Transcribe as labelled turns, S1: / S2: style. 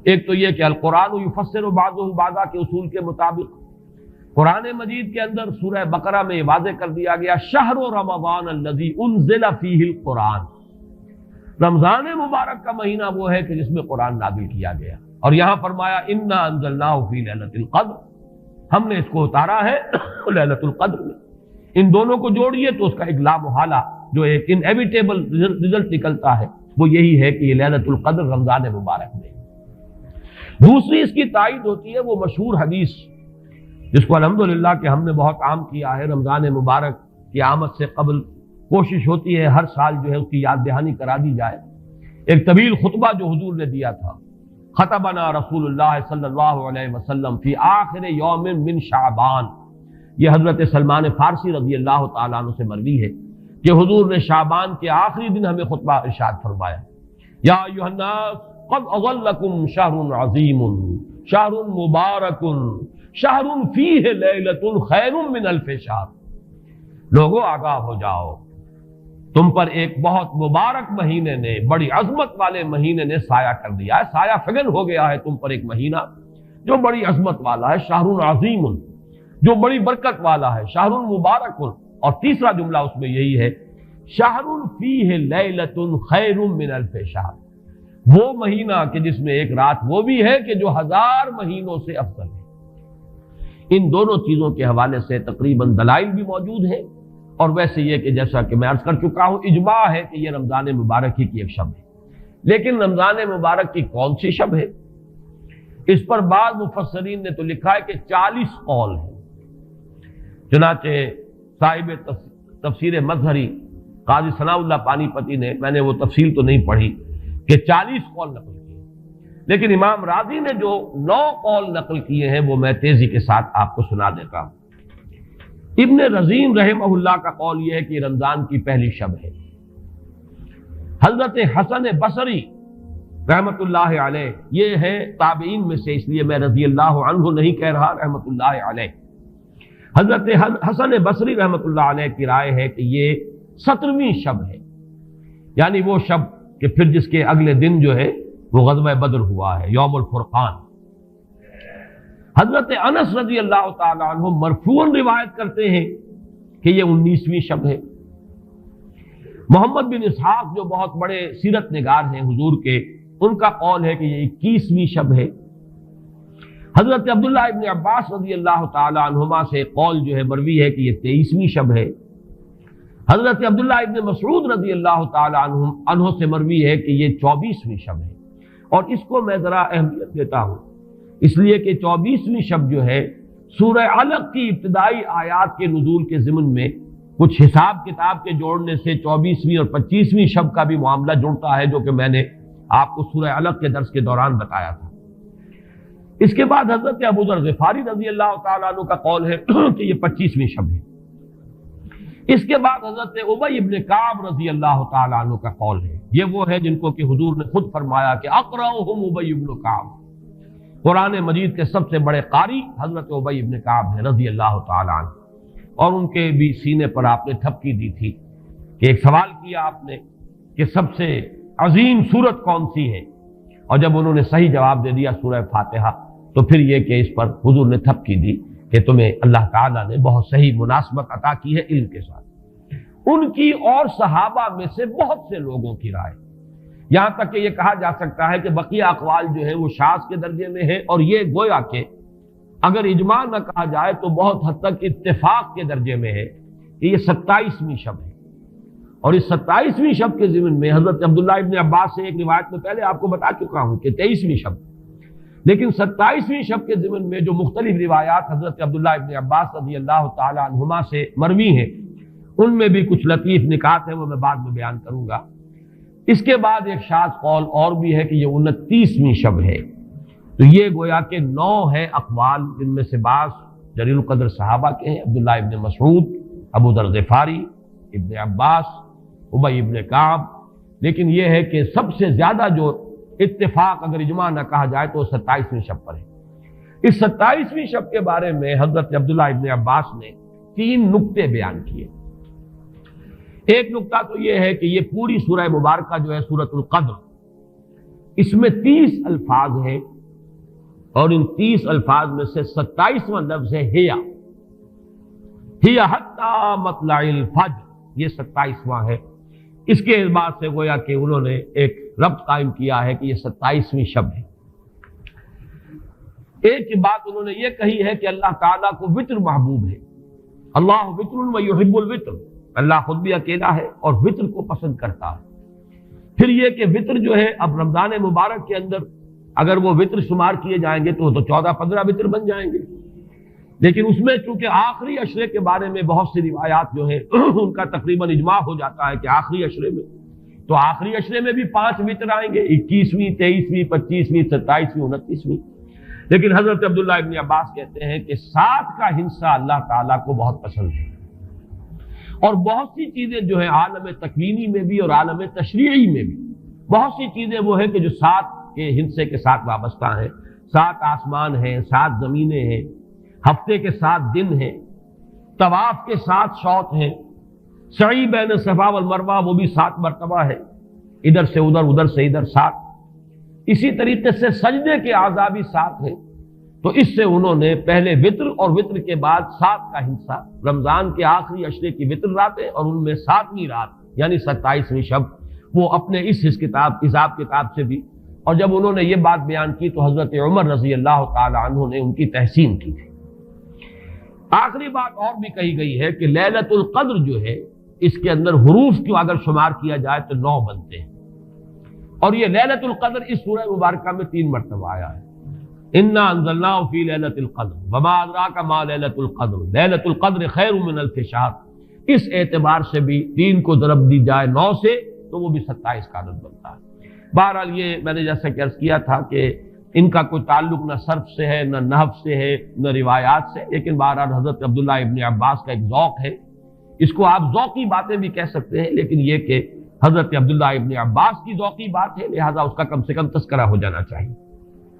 S1: ایک تو یہ کہ القرآن یفسر بعضہ بعضا کے اصول کے مطابق قرآن مجید کے اندر سورہ بقرہ میں یہ واضح کر دیا گیا شہر رمضان الذی انزل فیہ القرآن، رمضان مبارک کا مہینہ وہ ہے کہ جس میں قرآن نازل کیا گیا، اور یہاں فرمایا انا انزلناہ فی لیلۃ القدر، ہم نے اس کو اتارا ہے لیلۃ القدر میں۔ ان دونوں کو جوڑیے تو اس کا ایک لا محالہ جو ایک انیویٹیبل رزلٹ نکلتا ہے وہ یہی ہے کہ یہ لیلۃ القدر رمضان مبارک میں۔ دوسری اس کی تائید ہوتی ہے وہ مشہور حدیث جس کو الحمدللہ کہ ہم نے بہت عام کیا ہے، رمضان مبارک کی آمد سے قبل کوشش ہوتی ہے ہر سال جو ہے اس کی یاد دہانی کرا دی جائے۔ ایک طویل خطبہ جو حضور نے دیا تھا، خطبنا رسول اللہ صلی اللہ علیہ وسلم فی آخر یوم من شعبان، یہ حضرت سلمان فارسی رضی اللہ تعالیٰ عنہ سے مروی ہے کہ حضور نے شعبان کے آخری دن ہمیں خطبہ ارشاد فرمایا، یا ایھا الناس قد اظلکم شہر عظیم شہر مبارک شہر فیہ لیلۃ خیر من الف شہر، لوگوں آگاہ ہو جاؤ، تم پر ایک بہت مبارک مہینے نے، بڑی عظمت والے مہینے نے سایہ کر دیا ہے، سایہ فگن ہو گیا ہے تم پر ایک مہینہ جو بڑی عظمت والا ہے، شہر عظیم جو بڑی برکت والا ہے، شہر مبارک، اور تیسرا جملہ اس میں یہی ہے شہر فیہ لیلۃ خیر من الف شہر، وہ مہینہ کہ جس میں ایک رات وہ بھی ہے کہ جو 1000 مہینوں سے افضل ہے۔ ان دونوں چیزوں کے حوالے سے تقریباً دلائل بھی موجود ہیں، اور ویسے یہ کہ جیسا کہ میں عرض کر چکا ہوں اجماع ہے کہ یہ رمضان مبارک ہی کی ایک شب ہے۔ لیکن رمضان مبارک کی کون سی شب ہے؟ اس پر بعض مفسرین نے تو لکھا ہے کہ 40 قول ہیں۔ چنانچہ صاحب تفسیر مظہری قاضی ثناء اللہ پانی پتی نے، میں نے وہ تفصیل تو نہیں پڑھی، کہ 40 قول نقل کیے، لیکن امام راضی نے جو 9 قول نقل کیے ہیں وہ میں تیزی کے ساتھ آپ کو سنا دیتا ہوں۔ ابن رزین رحمہ اللہ کا قول یہ ہے کہ رمضان کی پہلی شب ہے۔ حضرت حسن بصری رحمت اللہ علیہ یہ ہے تابعین میں سے، اس لیے میں رضی اللہ عنہ نہیں کہہ رہا، رحمت اللہ علیہ۔ حضرت حسن بصری رحمت اللہ علیہ کی رائے ہے کہ یہ 17ویں شب ہے، یعنی وہ شب کہ پھر جس کے اگلے دن جو ہے وہ غزوہ بدر ہوا ہے، یوم الفرقان۔ حضرت انس رضی اللہ تعالی عنہ مرفوعاً روایت کرتے ہیں کہ یہ 19ویں شب ہے۔ محمد بن اسحاق جو بہت بڑے سیرت نگار ہیں حضور کے، ان کا قول ہے کہ یہ 21ویں شب ہے۔ حضرت عبداللہ ابن عباس رضی اللہ تعالی عنہما سے قول جو ہے مروی ہے کہ یہ 23ویں شب ہے۔ حضرت عبداللہ ابن مسعود رضی اللہ تعالی عنہ سے مروی ہے کہ یہ 24ویں شب ہے، اور اس کو میں ذرا اہمیت دیتا ہوں اس لیے کہ 24ویں شب جو ہے سورہ علق کی ابتدائی آیات کے نزول کے ضمن میں کچھ حساب کتاب کے جوڑنے سے 24ویں اور 25ویں شب کا بھی معاملہ جڑتا ہے، جو کہ میں نے آپ کو سورہ علق کے درس کے دوران بتایا تھا۔ اس کے بعد حضرت ابو ذر غفاری رضی اللہ تعالیٰ عنہ کا قول ہے کہ یہ 25ویں شب ہے۔ اس کے بعد حضرت ابی ابن کعب رضی اللہ تعالیٰ عنہ کا قول ہے، یہ وہ ہے جن کو کہ حضور نے خود فرمایا کہ اقرأہم ابی ابن کعب، قرآن مجید کے سب سے بڑے قاری حضرت ابی ابن کعب ہیں رضی اللہ تعالیٰ عنہ، اور ان کے بھی سینے پر آپ نے تھپکی دی تھی کہ ایک سوال کیا آپ نے کہ سب سے عظیم سورت کون سی ہے، اور جب انہوں نے صحیح جواب دے دیا سورہ فاتحہ، تو پھر یہ کہ اس پر حضور نے تھپکی دی کہ تمہیں اللہ تعالیٰ نے بہت صحیح مناسبت عطا کی ہے علم کے ساتھ۔ ان کی اور صحابہ میں سے بہت سے لوگوں کی رائے، یہاں تک کہ یہ کہا جا سکتا ہے کہ بقیہ اقوال جو ہیں وہ شاذ کے درجے میں ہیں، اور یہ گویا کہ اگر اجماع نہ کہا جائے تو بہت حد تک اتفاق کے درجے میں ہے کہ یہ 27ویں شب ہے۔ اور اس 27ویں شب کے ضمن میں حضرت عبداللہ ابن عباس سے ایک روایت میں پہلے آپ کو بتا چکا ہوں کہ 23ویں شب، لیکن 27ویں شب کے ضمن میں جو مختلف روایات حضرت عبداللہ ابن عباس رضی اللہ تعالی عنہما سے مروی ہیں، ان میں بھی کچھ لطیف نکات ہیں، وہ میں بعد میں بیان کروں گا۔ اس کے بعد ایک شاذ قول اور بھی ہے کہ یہ 29ویں شب ہے۔ تو یہ گویا کہ 9 ہے اقوال، جن میں سے بعض جلیل القدر صحابہ کے ہیں، عبداللہ ابن مسعود، ابو ذر غفاری، ابن عباس، ابی ابن کعب، لیکن یہ ہے کہ سب سے زیادہ جو اتفاق اگر اجماع نہ کہا جائے تو 27ویں شب پر ہے۔ اس 27ویں شب کے بارے میں حضرت عبداللہ ابن عباس نے 3 نکتے بیان کیے۔ ایک نکتہ تو یہ ہے کہ یہ پوری سورہ مبارکہ جو ہے سورۃ القدر، اس میں 30 الفاظ ہیں اور ان 30 الفاظ میں سے 27واں لفظ ہے ہیا، ہیا حتی مطلع الفجر، یہ 27واں ہے۔ اس کے اعتبار سے گویا کہ انہوں نے ایک ربط قائم کیا ہے کہ یہ 27ویں شب ہے۔ ایک بات انہوں نے یہ کہی ہے کہ اللہ تعالیٰ کو وطر محبوب ہے، اللہ وطر و یحب الوطر، اللہ خود بھی اکیلا ہے اور وطر کو پسند کرتا ہے۔ پھر یہ کہ وطر جو ہے اب رمضان مبارک کے اندر اگر وہ وطر شمار کیے جائیں گے تو 14-15 وطر بن جائیں گے، لیکن اس میں چونکہ آخری عشرے کے بارے میں بہت سی روایات جو ہیں ان کا تقریباً اجماع ہو جاتا ہے کہ آخری عشرے میں، تو آخری عشرے میں بھی 5 وطر آئیں گے، 21ویں، 23ویں، 25ویں، 27ویں، 29ویں۔ لیکن حضرت عبداللہ ابن عباس کہتے ہیں کہ 7 کا ہندسہ اللہ تعالیٰ کو بہت پسند ہے، اور بہت سی چیزیں جو ہیں عالم تکوینی میں بھی اور عالم تشریعی میں بھی بہت سی چیزیں وہ ہیں کہ جو 7 کے ہندسے کے ساتھ وابستہ ہیں۔ 7 آسمان ہیں، 7 زمینیں ہیں، ہفتے کے 7 دن ہیں، طواف کے 7 شوط ہیں، سعی بین صفا والمروہ وہ بھی 7 مرتبہ ہے، ادھر سے ادھر، ادھر سے ادھر 7۔ اسی طریقے سے سجدے کے اعضاء بھی 7 ہیں، تو اس سے انہوں نے پہلے وطر اور وطر کے بعد 7 کا ہندسہ، رمضان کے آخری عشرے کی وطر راتیں اور ان میں 7ویں رات یعنی 27ویں شب، وہ اپنے اس حساب کتاب سے بھی، اور جب انہوں نے یہ بات بیان کی تو حضرت عمر رضی اللہ تعالی عنہ نے ان کی تحسین کی تھی۔ آخری بات اور بھی کہی گئی ہے کہ لیلۃ القدر جو ہے اس کے اندر حروف کو اگر شمار کیا جائے تو 9 بنتے ہیں، اور یہ لیلۃ القدر اس سورہ مبارکہ میں 3 مرتبہ آیا ہے۔ انا انزلناہ فی لیلۃ القدر وما ادراک ما لیلۃ القدر لیلۃ القدر خیر من الف شہر، اس اعتبار سے بھی 3 کو ضرب دی جائے 9 سے تو وہ بھی 27 کا عدد بنتا ہے۔ بہرحال یہ میں نے جیسا کہ عرض کیا تھا کہ ان کا کوئی تعلق نہ صرف سے ہے، نہ نحو سے ہے، نہ روایات سے، لیکن بہرحال حضرت عبداللہ ابن عباس کا ایک ذوق ہے، اس کو آپ ذوقی باتیں بھی کہہ سکتے ہیں، لیکن یہ کہ حضرت عبداللہ ابن عباس کی ذوقی بات ہے، لہذا اس کا کم سے کم تذکرہ ہو جانا چاہیے۔